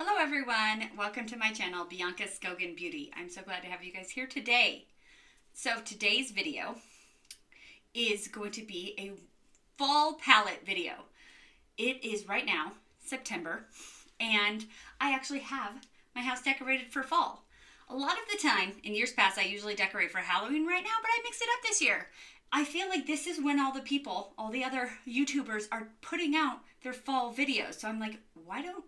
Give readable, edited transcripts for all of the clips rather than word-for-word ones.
Hello everyone, welcome to my channel, Bianca Skogan Beauty. I'm so glad to have you guys here today. So today's video is going to be a fall palette video. It is right now, September, and I actually have my house decorated for fall. A lot of the time, in years past, I usually decorate for Halloween right now, but I mixed it up this year. I feel like this is when all the people, all the other YouTubers are putting out their fall videos. So I'm like, why don't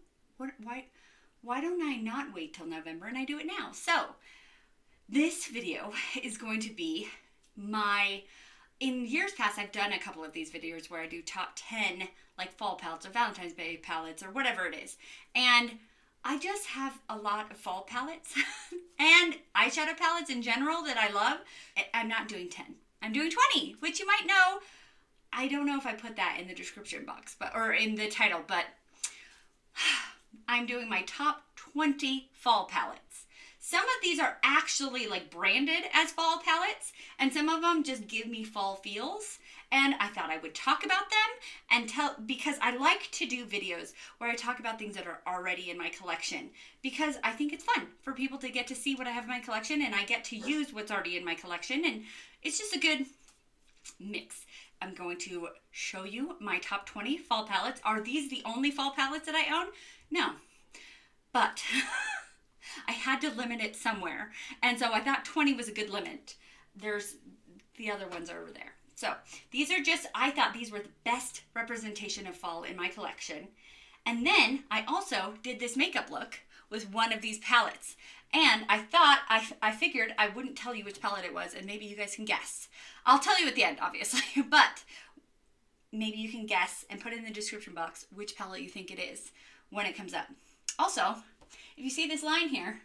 I not wait till November and I do it now? So this video is going to be in years past, I've done a couple of these videos where I do top 10 like fall palettes or Valentine's Day palettes or whatever it is. And I just have a lot of fall palettes and eyeshadow palettes in general that I love. I'm not doing 10. I'm doing 20, which you might know. I don't know if I put that in the description box, or in the title, but I'm doing my top 20 fall palettes. Some of these are actually like branded as fall palettes, and some of them just give me fall feels. And I thought I would talk about them because I like to do videos where I talk about things that are already in my collection, because I think it's fun for people to get to see what I have in my collection, and I get to use what's already in my collection, and it's just a good mix. I'm going to show you my top 20 fall palettes. Are these the only fall palettes that I own? No, but I had to limit it somewhere, and so I thought 20 was a good limit. There's the other ones over there. So these are I thought these were the best representation of fall in my collection. And then I also did this makeup look with one of these palettes. And I figured I wouldn't tell you which palette it was, and maybe you guys can guess. I'll tell you at the end, obviously, but maybe you can guess and put in the description box which palette you think it is when it comes up. Also, if you see this line here,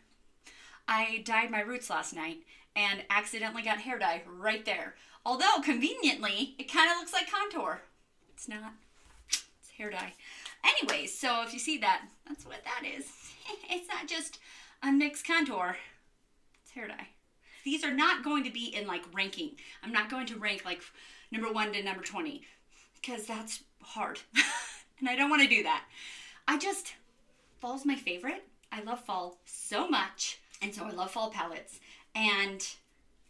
I dyed my roots last night and accidentally got hair dye right there. Although, conveniently, it kind of looks like contour. It's not. It's hair dye. Anyways, so if you see that, that's what that is. It's not just a mixed contour. It's hair dye. These are not going to be in, like, ranking. I'm not going to rank, like, number 1 to number 20, because that's hard. And I don't want to do that. Fall's my favorite. I love fall so much, and so I love fall palettes, and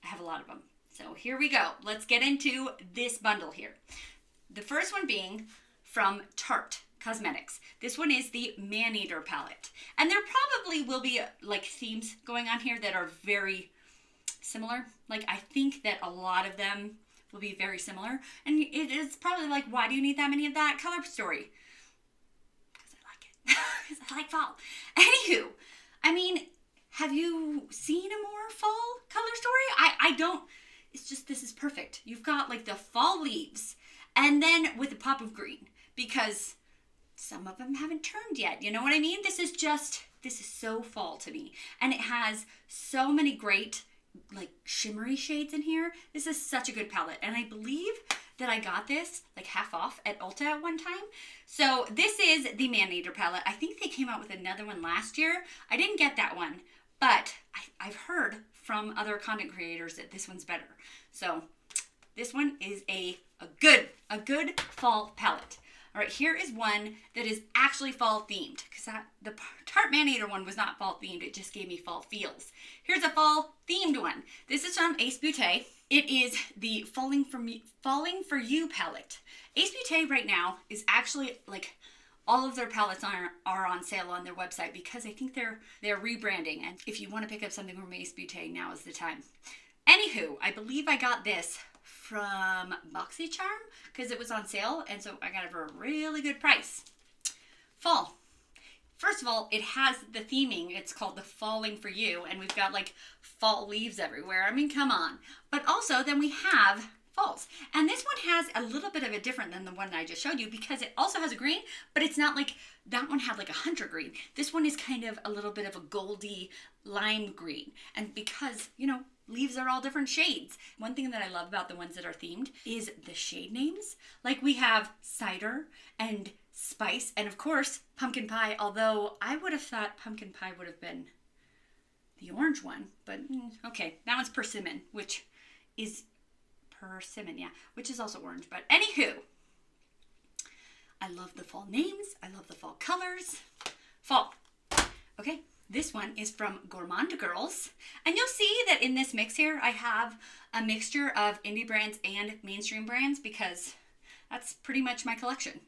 I have a lot of them. So here we go. Let's get into this bundle here. The first one being from Tarte Cosmetics. This one is the Maneater palette. And there probably will be like themes going on here that are very similar. Like I think that a lot of them will be very similar. And it is probably like, why do you need that many of that color story? Because I like it. Because I like fall. Anywho, I mean, have you seen a more fall color story? I don't. It's just, this is perfect. You've got like the fall leaves and then with a pop of green, because some of them haven't turned yet. You know what I mean? This is so fall to me. And it has so many great like shimmery shades in here. This is such a good palette. And I believe that I got this like half off at Ulta at one time. So this is the Maneater palette. I think they came out with another one last year. I didn't get that one, but I've heard from other content creators that this one's better. So this one is a good fall palette. All right, here is one that is actually fall themed, because the Tarte Maneater one was not fall themed. It just gave me fall feels. Here's a fall themed one. This is from Ace Beauté. It is the Falling For You palette. Ace Beauté right now is actually like, all of their palettes are on sale on their website, because I think they're rebranding. And if you want to pick up something from Ace Beauté, now is the time. Anywho, I believe I got this from BoxyCharm because it was on sale, and so I got it for a really good price. Fall. First of all, it has the theming. It's called the Falling For You, and we've got like fall leaves everywhere. I mean, come on. But also, then we have falls. And this one has a little bit of a different than the one I just showed you, because it also has a green, but it's not like that one had like a hunter green. This one is kind of a little bit of a goldy lime green. And because, you know, leaves are all different shades. One thing that I love about the ones that are themed is the shade names. Like we have cider and spice, and of course, pumpkin pie, although I would have thought pumpkin pie would have been the orange one, but okay, that one's persimmon, which is also orange. But anywho, I love the fall names. I love the fall colors. Fall. This one is from Gourmande Girls. And you'll see that in this mix here, I have a mixture of indie brands and mainstream brands because that's pretty much my collection.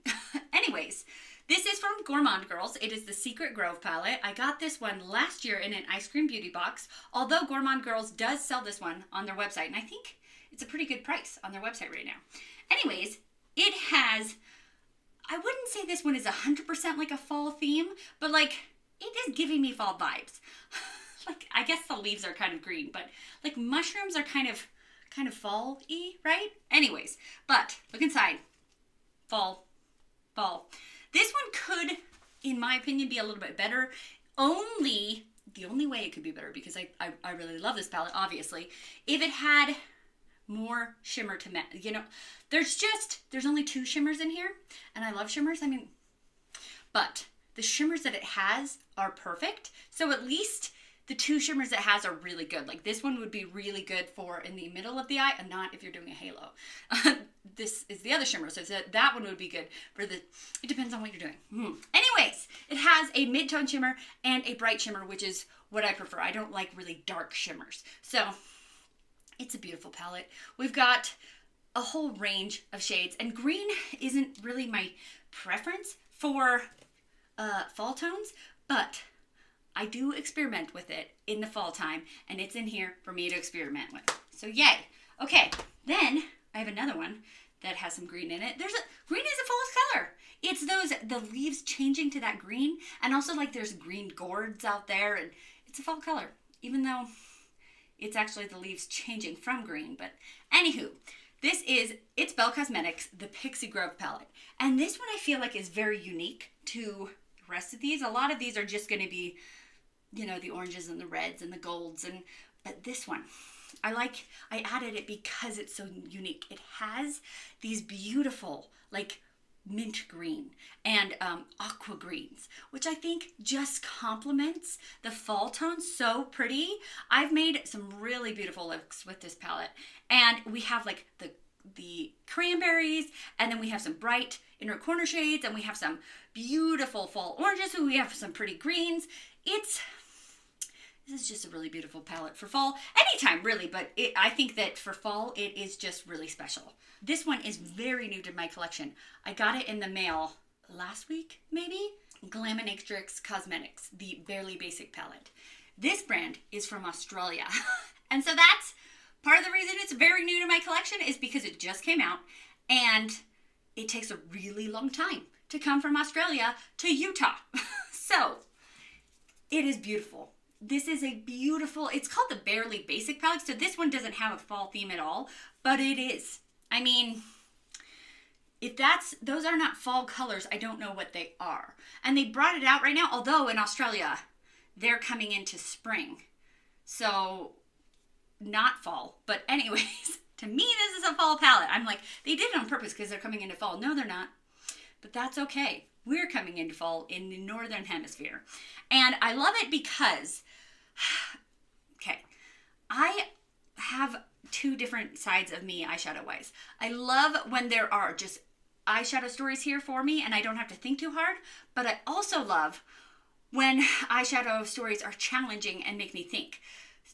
Anyways, this is from Gourmande Girls. It is the Secret Grove palette. I got this one last year in an ice cream beauty box, although Gourmande Girls does sell this one on their website, and I think it's a pretty good price on their website right now. Anyways, it has, I wouldn't say this one is 100% like a fall theme, but like it is giving me fall vibes. Like I guess the leaves are kind of green, but like mushrooms are kind of fall-y, right? Anyways, but look inside. Fall. This one could, in my opinion, be a little bit better. The only way it could be better, because I really love this palette, obviously, if it had more shimmer to matte. You know, there's only 2 shimmers in here, and I love shimmers. I mean, but the shimmers that it has are perfect. So at least the 2 shimmers it has are really good. Like this one would be really good for in the middle of the eye, and not if you're doing a halo. This is the other shimmer, so that one would be good for it depends on what you're doing. Anyways, it has a mid-tone shimmer and a bright shimmer, which is what I prefer. I don't like really dark shimmers. So it's a beautiful palette. We've got a whole range of shades, and green isn't really my preference for fall tones, but I do experiment with it in the fall time, and it's in here for me to experiment with. So yay. Okay, then I have another one that has some green in it. Green is a fall color. It's the leaves changing to that green, and also like there's green gourds out there, and it's a fall color, even though it's actually the leaves changing from green. But anywho, it's Belle Cosmetics, the Pixie Grove palette. And this one I feel like is very unique to the rest of these. A lot of these are just going to be, you know, the oranges and the reds and the golds, but this one I added it because it's so unique. It has these beautiful like mint green and aqua greens, which I think just complements the fall tone so pretty. I've made some really beautiful looks with this palette, and we have like the cranberries, and then we have some bright inner corner shades, and we have some beautiful fall oranges, and we have some pretty greens. This is just a really beautiful palette for fall. Anytime, really, but I think that for fall, it is just really special. This one is very new to my collection. I got it in the mail last week, maybe? Glaminatrix Cosmetics, the Barely Basic palette. This brand is from Australia. And so that's part of the reason it's very new to my collection, is because it just came out, and it takes a really long time to come from Australia to Utah. So it is beautiful. This is a beautiful, it's called the Barely Basic palette. So this one doesn't have a fall theme at all, but it is. I mean, if those are not fall colors, I don't know what they are. And they brought it out right now, although in Australia, they're coming into spring. So not fall, but anyways, to me, this is a fall palette. I'm like, they did it on purpose because they're coming into fall. No, they're not, but that's okay. We're coming into fall in the Northern Hemisphere. And I love it because, okay, I have 2 different sides of me eyeshadow-wise. I love when there are just eyeshadow stories here for me and I don't have to think too hard, but I also love when eyeshadow stories are challenging and make me think.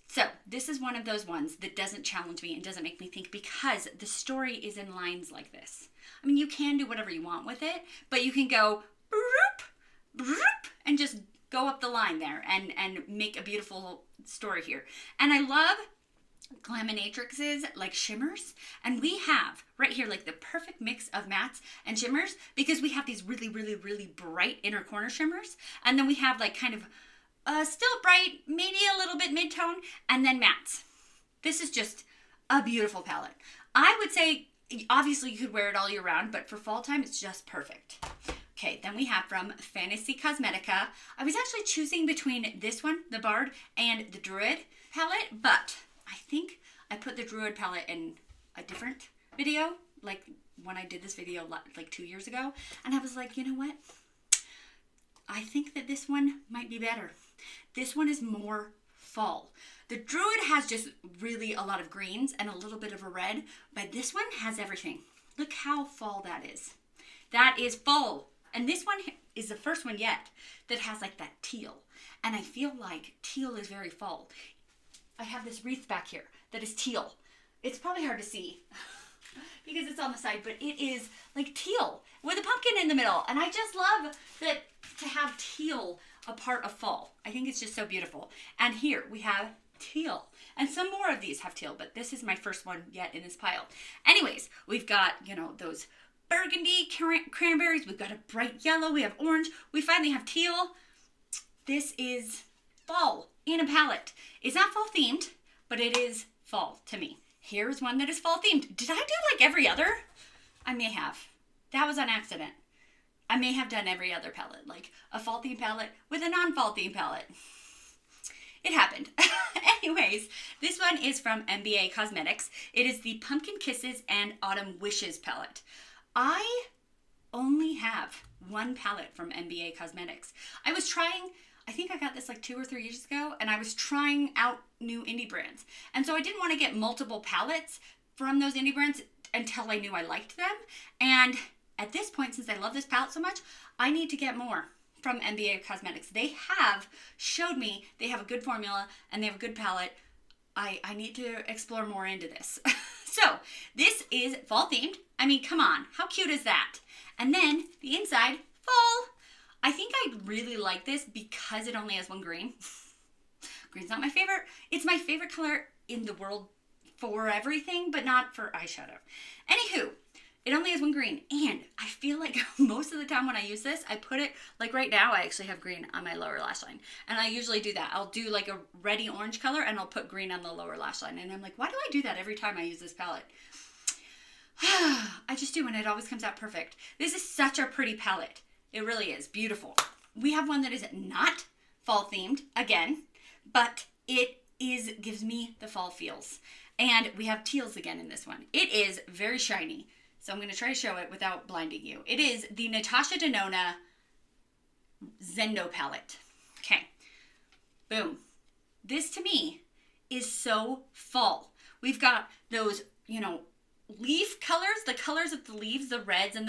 So this is one of those ones that doesn't challenge me and doesn't make me think, because the story is in lines like this. I mean, you can do whatever you want with it, but you can go broop, broop, and just go up the line there and make a beautiful story here. And I love Glaminatrix's like shimmers, and we have right here like the perfect mix of mattes and shimmers, because we have these really, really, really bright inner corner shimmers, and then we have like kind of still bright, maybe a little bit mid-tone, and then mattes. This is just a beautiful palette. I would say, obviously you could wear it all year round, but for fall time, it's just perfect. Okay, then we have from Fantasy Cosmetica. I was actually choosing between this one, the Bard, and the Druid palette, but I think I put the Druid palette in a different video, like when I did this video like 2 years ago, and I was like, you know what? I think that this one might be better. This one is more fall. The Druid has just really a lot of greens and a little bit of a red, but this one has everything. Look how fall that is. That is fall. And this one is the first one yet that has like that teal. And I feel like teal is very fall. I have this wreath back here that is teal. It's probably hard to see because it's on the side, but it is like teal with a pumpkin in the middle. And I just love that to have teal a part of fall. I think it's just so beautiful. And here we have teal. And some more of these have teal, but this is my first one yet in this pile. Anyways, we've got, you know, those burgundy cranberries. We've got a bright yellow. We have orange. We finally have teal. This is fall in a palette. It's not fall themed, but it is fall to me. Here's one that is fall themed. Did I do like every other? I may have. That was on accident. I may have done every other palette, like a fall themed palette with a non-fall themed palette. It happened. Anyways, this one is from MBA Cosmetics. It is the Pumpkin Kisses and Autumn Wishes palette. I only have one palette from MBA Cosmetics. I was trying, I think I got this like 2 or 3 years ago, and I was trying out new indie brands. And so I didn't want to get multiple palettes from those indie brands until I knew I liked them. And at this point, since I love this palette so much, I need to get more from MBA Cosmetics. They have showed me they have a good formula and they have a good palette. I need to explore more into this. So this is fall themed. I mean, come on, how cute is that? And then the inside, fall. I think I really like this because it only has one green. Green's not my favorite. It's my favorite color in the world for everything, but not for eyeshadow. Anywho, it only has one green, and I feel like most of the time when I use this, I put it, like right now, I actually have green on my lower lash line, and I usually do that. I'll do like a reddy orange color, and I'll put green on the lower lash line, and I'm like, why do I do that every time I use this palette? I just do, and it always comes out perfect. This is such a pretty palette. It really is beautiful. We have one that is not fall themed, again, but it gives me the fall feels, and we have teals again in this one. It is very shiny. So I'm going to try to show it without blinding you. It is the Natasha Denona Zendo palette. Okay. Boom. This to me is so fall. We've got those, you know, leaf colors, the colors of the leaves, the reds and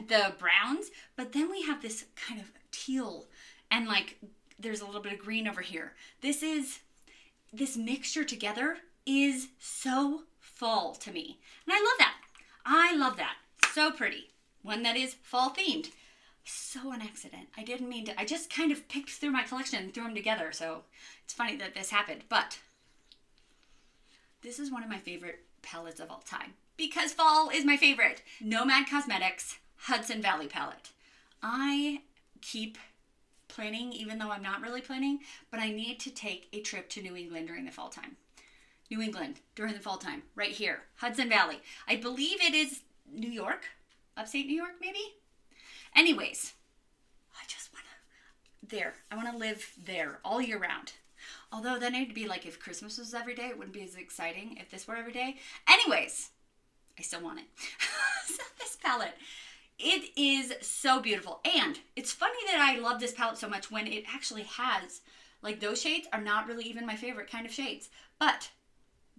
the browns, but then we have this kind of teal and like there's a little bit of green over here. This mixture together is so fall to me. And I love that. I love that. So pretty. One that is fall themed. So an accident. I didn't mean to. I just kind of picked through my collection and threw them together. So it's funny that this happened. But this is one of my favorite palettes of all time. Because fall is my favorite. Nomad Cosmetics Hudson Valley palette. I keep planning, even though I'm not really planning, but I need to take a trip to New England during the fall time. New England during the fall time, right here, Hudson Valley. I believe it is New York, upstate New York, maybe? Anyways, I just want to, I want to live there all year round. Although then it'd be like if Christmas was every day, it wouldn't be as exciting if this were every day. Anyways, I still want it. So this palette, it is so beautiful. And it's funny that I love this palette so much when it actually has, like those shades are not really even my favorite kind of shades. But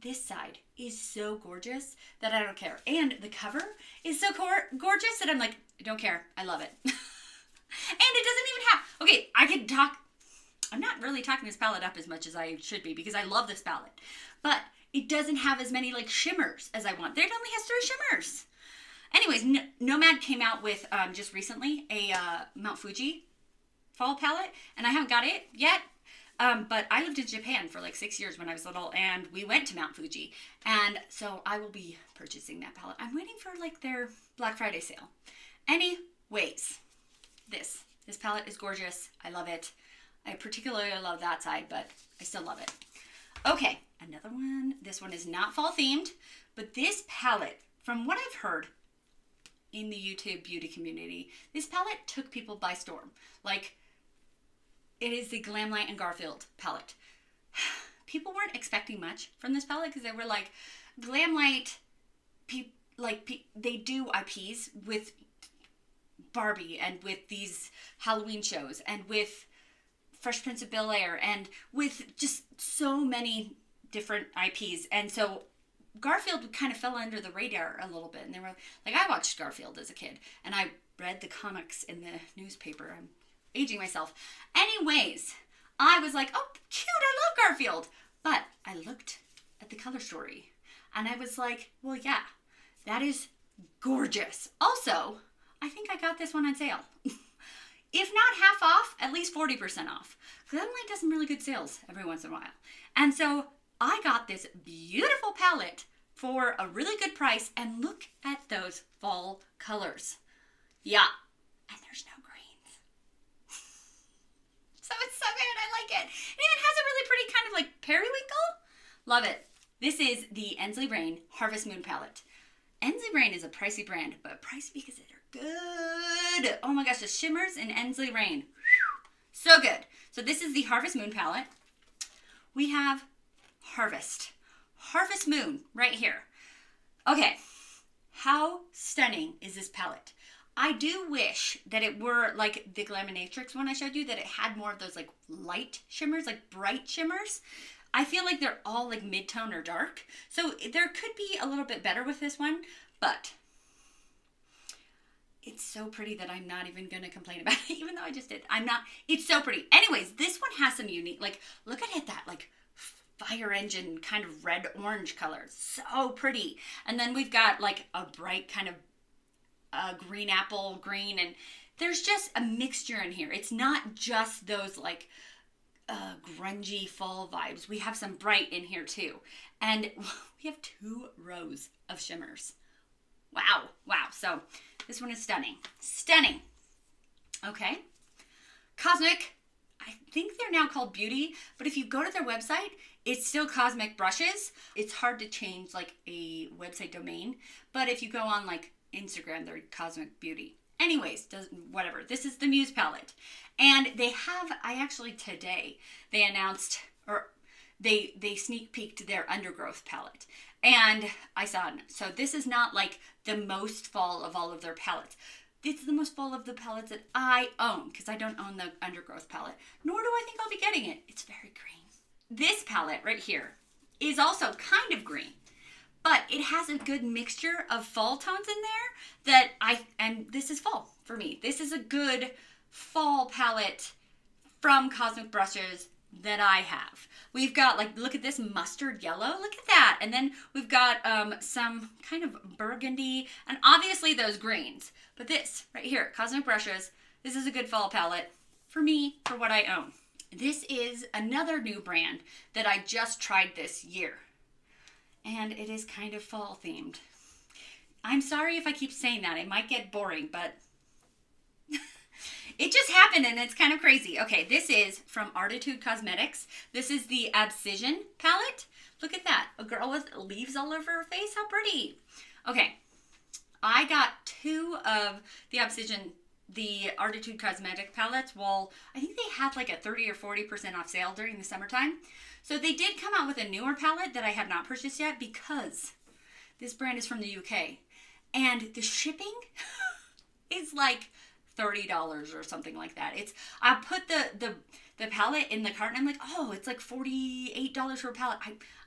this side is so gorgeous that I don't care. And the cover is so gorgeous that I'm like, I don't care. I love it. And it doesn't even have, okay, I could talk, I'm not really talking this palette up as much as I should be because I love this palette. But it doesn't have as many like shimmers as I want. It only has 3 shimmers. Anyways, Nomad came out with just recently a Mount Fuji fall palette. And I haven't got it yet. But I lived in Japan for like 6 years when I was little, and we went to Mount Fuji, and so I will be purchasing that palette. I'm waiting for like their Black Friday sale. Anyways, this palette is gorgeous. I love it. I particularly love that side, but I still love it. Okay, another one. This one is not fall themed, but this palette, from what I've heard in the YouTube beauty community, this palette took people by storm. Like, it is the Glamlite and Garfield palette. People weren't expecting much from this palette because they were like, Glamlite, they do IPs with Barbie and with these Halloween shows and with Fresh Prince of Bel-Air and with just so many different IPs. And so Garfield kind of fell under the radar a little bit. And they were like, I watched Garfield as a kid and I read the comics in the newspaper. I'm aging myself. Anyways, I was like, oh, cute, I love Garfield. But I looked at the color story and I was like, well, yeah, that is gorgeous. Also, I think I got this one on sale. If not half off, at least 40% off. Glamlite does some really good sales every once in a while. And so I got this beautiful palette for a really good price, and look at those fall colors. Yeah, and there's no greens. So it's so good, I like it. It even has a really pretty kind of like periwinkle. Love it. This is the Ensley Rain Harvest Moon palette. Ensley Rain is a pricey brand, but pricey because they're good. Oh my gosh, the shimmers in Ensley Rain. So good. So this is the Harvest Moon palette. We have Harvest Moon right here. Okay, how stunning is this palette? I do wish that it were like the Glaminatrix one I showed you, that it had more of those like light shimmers, like bright shimmers. I feel like they're all like mid-tone or dark. So there could be a little bit better with this one, but it's so pretty that I'm not even going to complain about it, even though I just did. It's so pretty. Anyways, this one has some unique, like, look at it, that like fire engine kind of red orange color. So pretty. And then we've got like a bright kind of green apple green, and there's just a mixture in here. It's not just those like grungy fall vibes. We have some bright in here too. And we have 2 rows of shimmers. Wow. Wow. So this one is stunning. Stunning. Okay. Cosmic. I think they're now called Beauty, but if you go to their website, it's still Cosmic Brushes. It's hard to change like a website domain, but if you go on like Instagram, they're Cosmic Beauty. Anyways, whatever. This is the Muse palette. And they have, today, they announced, or they sneak peeked their Undergrowth palette. And I saw it. So this is not like the most fall of all of their palettes. It's the most fall of the palettes that I own, because I don't own the Undergrowth palette, nor do I think I'll be getting it. It's very green. This palette right here is also kind of green, but it has a good mixture of fall tones in there and this is fall for me. This is a good fall palette from Cosmic Brushes that I have. We've got like, look at this mustard yellow, look at that. And then we've got some kind of burgundy and obviously those greens. But this right here, Cosmic Brushes, this is a good fall palette for me, for what I own. This is another new brand that I just tried this year. And it is kind of fall themed. I'm sorry if I keep saying that. It might get boring, but it just happened and it's kind of crazy. Okay, this is from Arttitude Cosmetics. This is the Abscission palette. Look at that. A girl with leaves all over her face. How pretty. Okay, I got 2 of the Abscission, the Arttitude Cosmetic palettes. Well, I think they had like a 30 or 40% off sale during the summertime. So they did come out with a newer palette that I have not purchased yet because this brand is from the UK. And the shipping is like $30 or something like that. I put the palette in the cart and I'm like, oh, it's like $48 for a palette.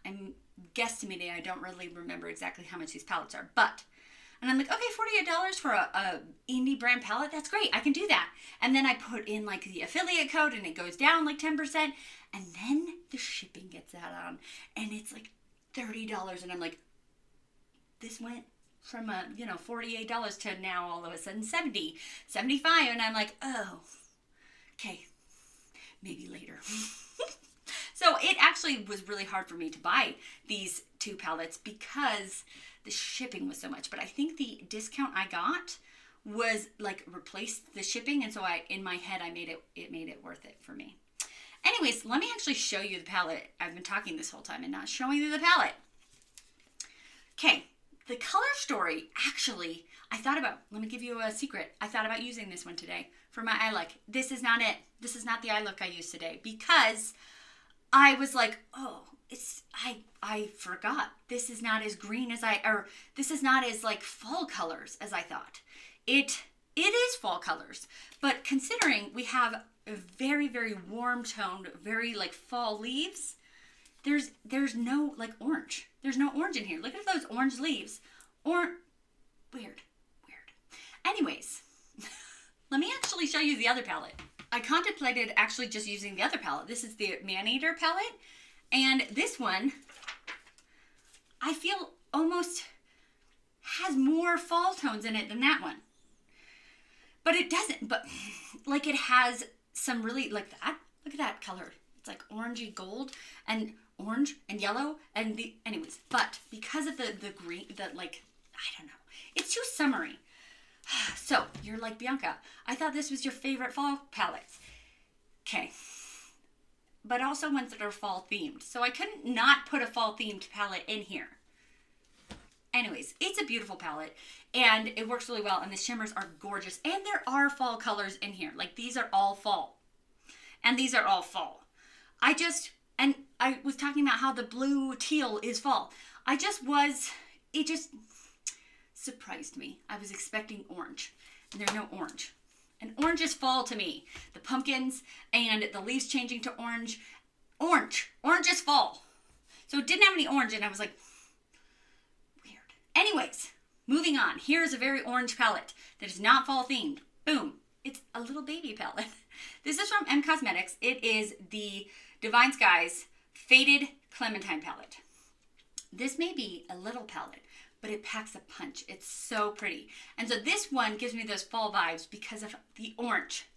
I'm guesstimating. I don't really remember exactly how much these palettes are, but, and I'm like, okay, $48 for a indie brand palette. That's great. I can do that. And then I put in like the affiliate code and it goes down like 10%. And then the shipping gets that on and it's like $30. And I'm like, this went from $48 to now all of a sudden $70, $75. And I'm like, oh, okay, maybe later. So it actually was really hard for me to buy these 2 palettes because the shipping was so much. But I think the discount I got was like replaced the shipping. And so in my head, it made it worth it for me. Anyways, let me actually show you the palette. I've been talking this whole time and not showing you the palette. Okay, the color story, actually, let me give you a secret. I thought about using this one today for my eye look. This is not it. This is not the eye look I used today because I was like, oh, I forgot. This is not as green as this is not as like fall colors as I thought. It is fall colors, but considering we have a very, very warm toned, very like fall leaves, there's no like orange. There's no orange in here. Look at those orange leaves. Weird. Anyways, let me actually show you the other palette. I contemplated actually just using the other palette. This is the Maneater palette. And this one, I feel almost has more fall tones in it than that one. But it doesn't, but like it has some really, like that. Look at that color. It's like orangey gold and orange and yellow and the, anyways. But because of the green, the like, I don't know. It's too summery. So, you're like, Bianca, I thought this was your favorite fall palettes. Okay. But also ones that are fall themed. So I couldn't not put a fall themed palette in here. Anyways, it's a beautiful palette and it works really well and the shimmers are gorgeous. And there are fall colors in here. Like these are all fall. And these are all fall. And I was talking about how the blue teal is fall. it just surprised me. I was expecting orange and there's no orange. And orange is fall to me. The pumpkins and the leaves changing to orange. Orange is fall. So it didn't have any orange and I was like, weird. Anyways, moving on. Here's a very orange palette that is not fall themed. Boom. It's a little baby palette. This is from M Cosmetics. It is the Divine Skies Faded Clementine palette. This may be a little palette, but it packs a punch. It's so pretty. And so this one gives me those fall vibes because of the orange.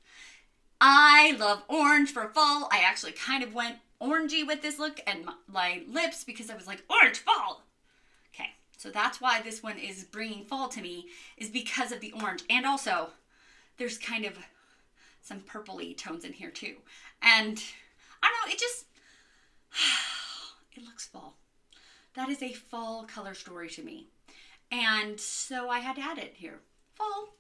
I love orange for fall. I actually kind of went orangey with this look and my lips because I was like, orange fall. Okay, so that's why this one is bringing fall to me, is because of the orange. And also, there's kind of some purpley tones in here too. And I don't know, it just, it looks fall. That is a fall color story to me. And so I had to add it here. Fall,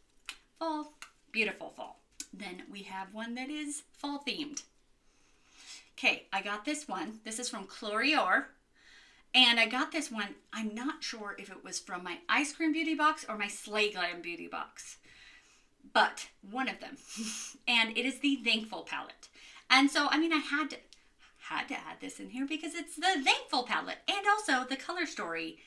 beautiful fall. Then we have one that is fall themed. Okay, I got this one. This is from CHLO'IOR. And I got this one, I'm not sure if it was from my Ice Cream Beauty box or my Slay Glam Beauty box. But one of them. And it is the Thankful palette. And so, I mean, I had to add this in here because it's the Thankful palette. And also the color story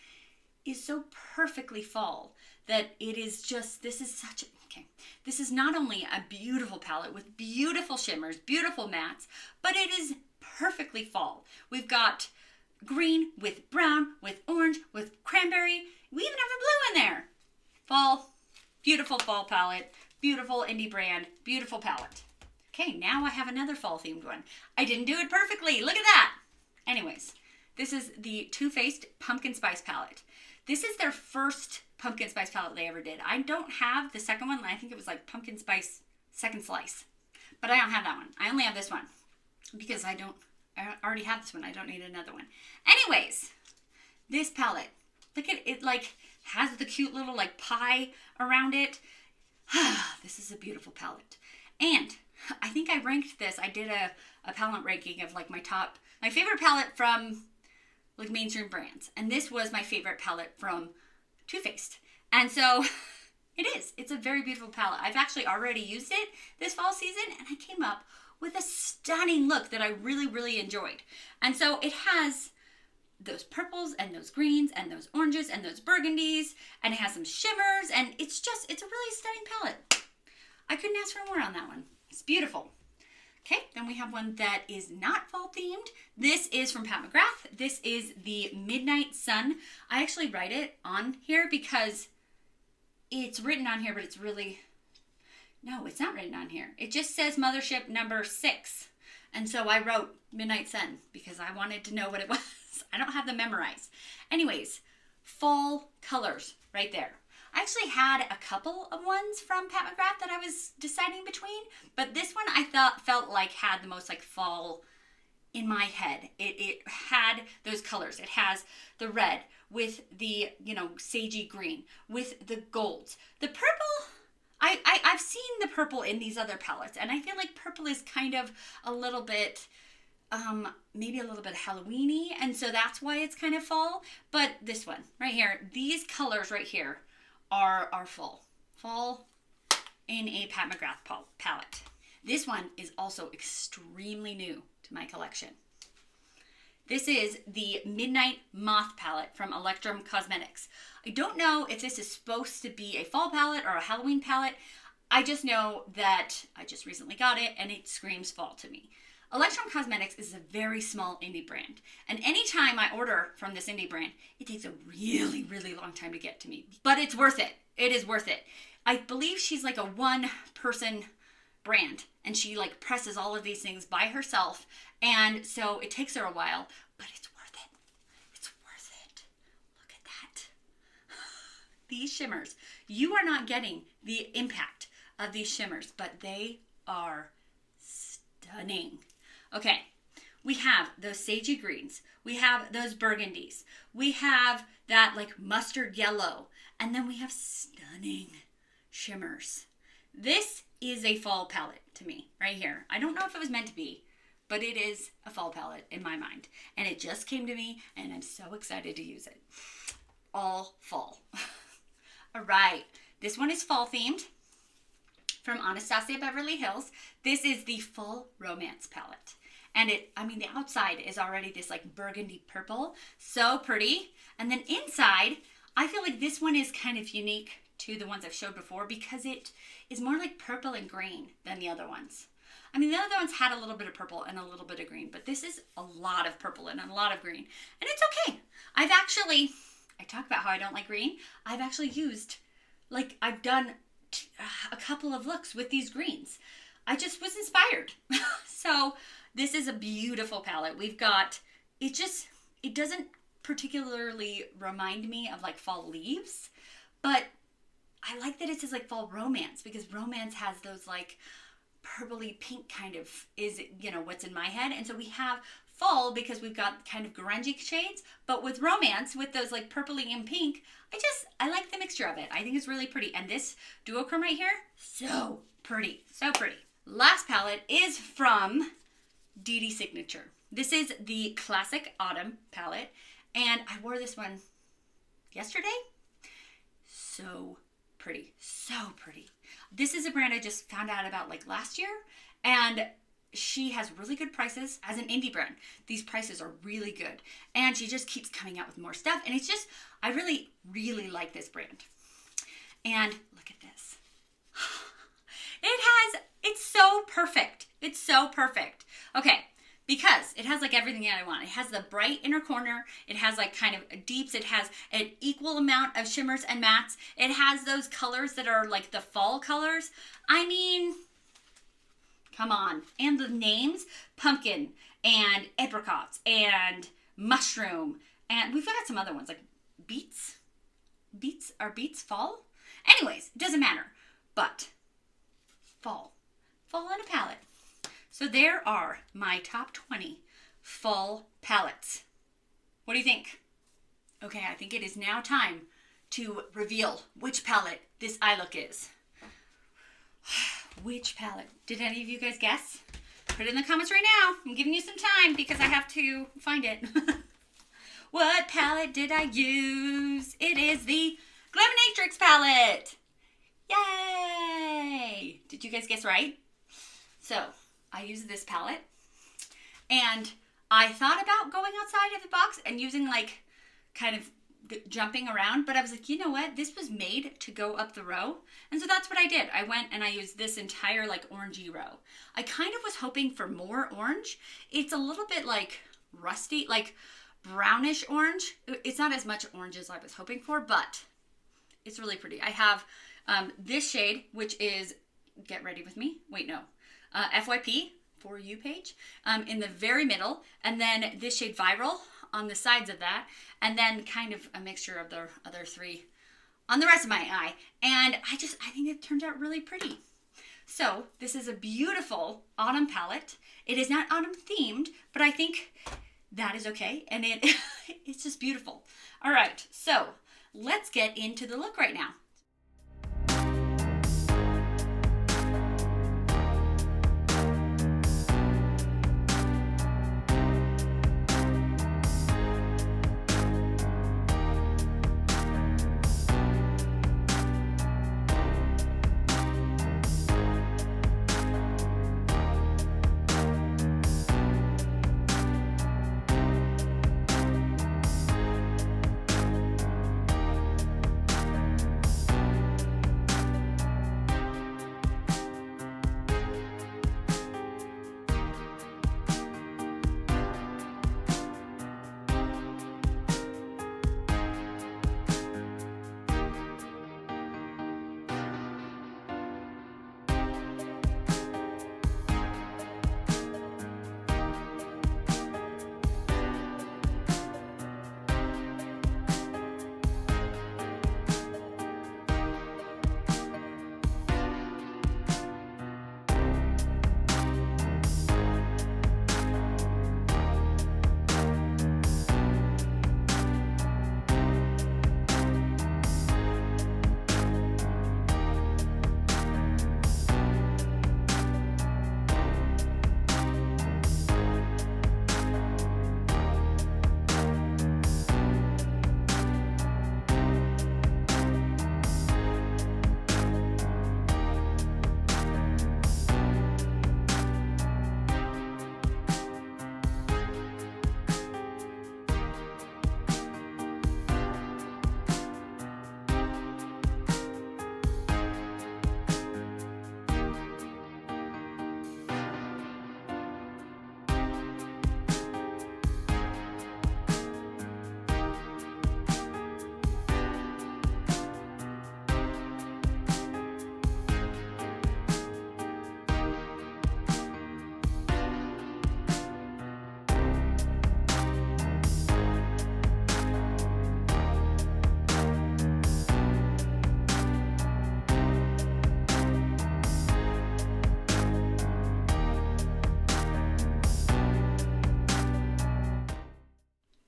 is so perfectly fall that it is just, this is such a, okay, this is not only a beautiful palette with beautiful shimmers, beautiful mattes, but it is perfectly fall. We've got green with brown, with orange, with cranberry. We even have a blue in there. Fall, beautiful fall palette, beautiful indie brand, beautiful palette. Okay, now I have another fall themed one. I didn't do it perfectly. Look at that. Anyways, this is the Too Faced Pumpkin Spice palette. This is their first pumpkin spice palette they ever did. I don't have the second one. I think it was like Pumpkin Spice Second Slice. But I don't have that one. I only have this one because I already have this one. I don't need another one. Anyways, this palette, look at it, like has the cute little like pie around it. This is a beautiful palette. And I think I ranked this. I did a palette ranking of like my favorite palette from like mainstream brands. And this was my favorite palette from Too Faced. And so it's a very beautiful palette. I've actually already used it this fall season and I came up with a stunning look that I really, really enjoyed. And so it has those purples and those greens and those oranges and those burgundies and it has some shimmers and it's a really stunning palette. I couldn't ask for more on that one. It's beautiful. Okay, then we have one that is not fall themed. This is from Pat McGrath. This is the Midnight Sun. I actually write it on here because it's written on here, but it's really, no, it's not written on here. It just says Mothership number 6. And so I wrote Midnight Sun because I wanted to know what it was. I don't have them memorized. Anyways, fall colors right there. I actually had a couple of ones from Pat McGrath that I was deciding between, but this one I felt like had the most like fall in my head. It had those colors. It has the red with the, sagey green, with the golds. The purple, I've seen the purple in these other palettes, and I feel like purple is kind of a little bit, maybe a little bit Halloween-y, and so that's why it's kind of fall. But this one right here, these colors right here, are fall in a Pat McGrath palette. This one is also extremely new to my collection. This is the Midnight Moth palette from Electrum Cosmetics. I don't know if this is supposed to be a fall palette or a Halloween palette. I just know that I just recently got it and it screams fall to me. Electron Cosmetics is a very small indie brand. And anytime I order from this indie brand, it takes a really, really long time to get to me. But it's worth it. It is worth it. I believe she's like a one-person brand. And she like presses all of these things by herself. And so it takes her a while, but it's worth it. It's worth it. Look at that. These shimmers. You are not getting the impact of these shimmers, but they are stunning. Okay, we have those sagey greens. We have those burgundies. We have that like mustard yellow. And then we have stunning shimmers. This is a fall palette to me right here. I don't know if it was meant to be, but it is a fall palette in my mind. And it just came to me and I'm so excited to use it. All fall. All right, this one is fall themed from Anastasia Beverly Hills. This is the Full Romance palette. And the outside is already this like burgundy purple. So pretty. And then inside, I feel like this one is kind of unique to the ones I've showed before because it is more like purple and green than the other ones. I mean, the other ones had a little bit of purple and a little bit of green, but this is a lot of purple and a lot of green. And it's okay. I talk about how I don't like green. I've actually used, I've done a couple of looks with these greens. I just was inspired. So this is a beautiful palette. We've got, it doesn't particularly remind me of like fall leaves, but I like that it says like fall romance because romance has those like purpley pink kind of is, what's in my head. And so we have fall because we've got kind of grungy shades, but with romance, with those like purpley and pink, I like the mixture of it. I think it's really pretty. And this duochrome right here, so pretty, so pretty. Last palette is from DD Signature. This is the Classic Autumn palette, and I wore this one yesterday. So pretty, so pretty. This is a brand I just found out about like last year, and she has really good prices as an indie brand. These prices are really good, and she just keeps coming out with more stuff, and it's just, I really, really like this brand. And look at this. It's so perfect. It's so perfect. Okay, because it has like everything that I want. It has the bright inner corner. It has like kind of deeps. It has an equal amount of shimmers and mattes. It has those colors that are like the fall colors. I mean, come on. And the names, pumpkin and apricots and mushroom. And we've got some other ones like beets. Are beets fall? Anyways, it doesn't matter. But fall in a palette. So there are my top 20 fall palettes. What do you think? Okay, I think it is now time to reveal which palette this eye look is. Which palette? Did any of you guys guess? Put it in the comments right now. I'm giving you some time because I have to find it. What palette did I use? It is the Glaminatrix palette. Yay! Did you guys guess right? So, I used this palette, and I thought about going outside of the box and using like kind of jumping around, but I was like, you know what? This was made to go up the row, and so that's what I did. I went and I used this entire like orangey row. I kind of was hoping for more orange. It's a little bit like rusty, like brownish orange. It's not as much orange as I was hoping for, but it's really pretty. I have this shade, which is, get ready with me. Wait, no. FYP, For You page, in the very middle. And then this shade Viral on the sides of that. And then kind of a mixture of the other three on the rest of my eye. And I think it turned out really pretty. So this is a beautiful autumn palette. It is not autumn themed, but I think that is okay. And it's just beautiful. All right, so let's get into the look right now.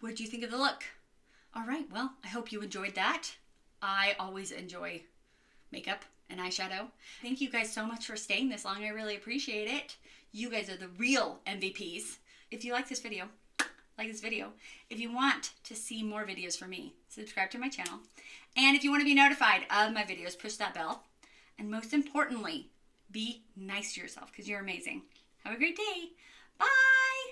What did you think of the look? All right, well, I hope you enjoyed that. I always enjoy makeup and eyeshadow. Thank you guys so much for staying this long. I really appreciate it. You guys are the real MVPs. If you like this video, If you want to see more videos from me, subscribe to my channel. And if you want to be notified of my videos, push that bell. And most importantly, be nice to yourself because you're amazing. Have a great day. Bye.